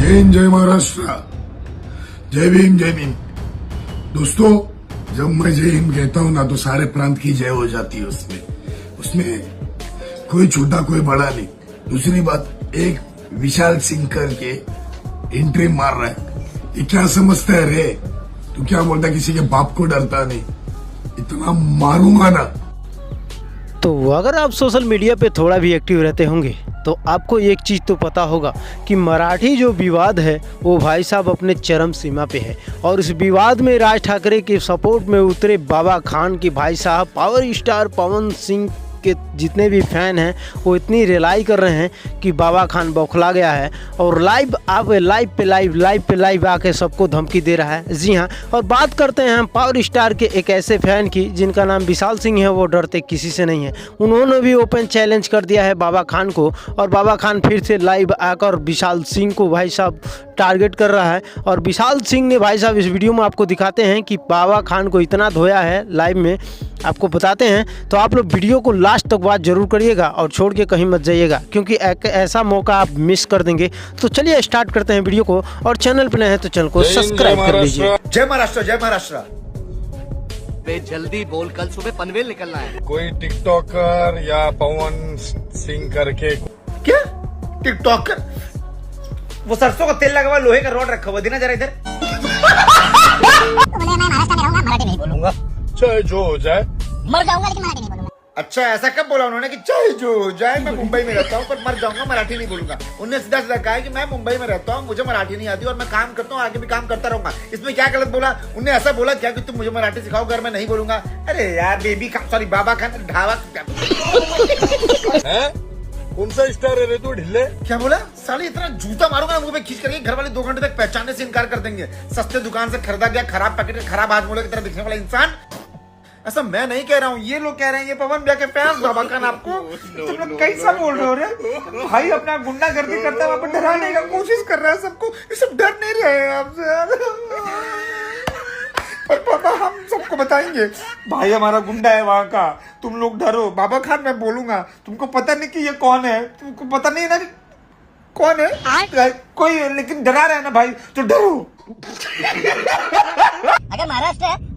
जय हिंद, जय महाराष्ट्र, जय भीम, जय भीम। दोस्तों, जब मैं जय हिंद कहता हूँ ना तो सारे प्रांत की जय हो जाती है। उसमें कोई छोटा कोई बड़ा नहीं। दूसरी बात, एक विशाल सिंह करके एंट्री मार रहा है। ये क्या समझता है रे? तू क्या बोलता, किसी के बाप को डरता नहीं? इतना मारूंगा ना। तो अगर आप सोशल मीडिया पे थोड़ा भी एक्टिव रहते होंगे तो आपको एक चीज़ तो पता होगा कि मराठी जो विवाद है वो भाई साहब अपने चरम सीमा पे है। और इस विवाद में राज ठाकरे के सपोर्ट में उतरे बाबा खान की भाई साहब पावर स्टार पवन सिंह के जितने भी फैन हैं वो इतनी रिलाई कर रहे हैं कि बाबा खान बौखला गया है और लाइव पे लाइव आके सबको धमकी दे रहा है। जी हाँ, और बात करते हैं हम पावर स्टार के एक ऐसे फैन की जिनका नाम विशाल सिंह है। वो डरते किसी से नहीं है। उन्होंने भी ओपन चैलेंज कर दिया है बाबा खान को और बाबा खान फिर से लाइव आकर विशाल सिंह को भाई साहब टारगेट कर रहा है। और विशाल सिंह ने भाई साहब इस वीडियो में आपको दिखाते हैं कि बाबा खान को इतना धोया है, लाइव में आपको बताते हैं। तो आप लोग वीडियो को लास्ट तक बात जरूर करिएगा और छोड़ के कहीं मत जाइएगा, क्योंकि ऐसा मौका आप मिस कर देंगे। तो चलिए स्टार्ट करते हैं वीडियो को, और चैनल पे नए हैं तो चैनल को सब्सक्राइब कर लीजिए। जय महाराष्ट्र, जय महाराष्ट्र। बे जल्दी बोल, कल सुबह पनवेल निकलना है। कोई टिकटॉकर या पवन सिंह करके क्या टिकटॉकर? वो सरसों का तेल लगा हुआ लोहे का रॉड रखा हुआ, देना जरा इधर। मैं महाराष्ट्र में रहूंगा, मराठी नहीं बोलूंगा। चाहे जो हो जाए, मर जाऊंगा लेकिन मराठी नहीं बोलूंगा। अच्छा, ऐसा कब बोला उन्होंने कि चाहे जो हो जाए मैं मुंबई में रहता हूँ पर मर जाऊंगा, मराठी नहीं बोलूंगा? उन्होंने सीधा सीधा कहा है कि मैं मुंबई में रहता हूँ, मुझे मराठी नहीं आती और मैं काम करता हूँ, आगे भी काम करता रहूंगा। इसमें क्या गलत बोला? उन्होंने ऐसा बोला क्या कि तुम मुझे मराठी सिखाओ, अगर मैं नहीं बोलूंगा? अरे यार, बेबी खान, सॉरी बाबा खान ढाबा। कौन सा स्टार है रे तू ढिल्ले? क्या बोला? साले इतना जूता मारूंगा मुंह पे खींच करके, घर वाले 2 घंटे तक पहचानने से इनकार कर देंगे। सस्ते दुकान से खरीदा गया खराब पैकेट का खराब हाथ की तरह दिखने वाला इंसान। ऐसा मैं नहीं कह रहा हूँ, ये लोग कह रहे हैं, ये पवन भैया के फैंस बाबा खान आपको। तुम लोग कैसा बोल रहे हो रे? भाई अपना गुंडागर्दी करता है, वहां पर डराने का कोशिश कर रहा है सबको। ये सब डर नहीं रहे हैं आपसे। और पापा हम सबको बताएंगे भाई हमारा गुंडा है वहां का, तुम लोग डरो। बाबा खान मैं बोलूंगा, तुमको पता नहीं कि ये कौन है, तुमको पता नहीं ना कि कौन है कोई, लेकिन डरा रहा है ना भाई, तो डरो। अगर महाराष्ट्र है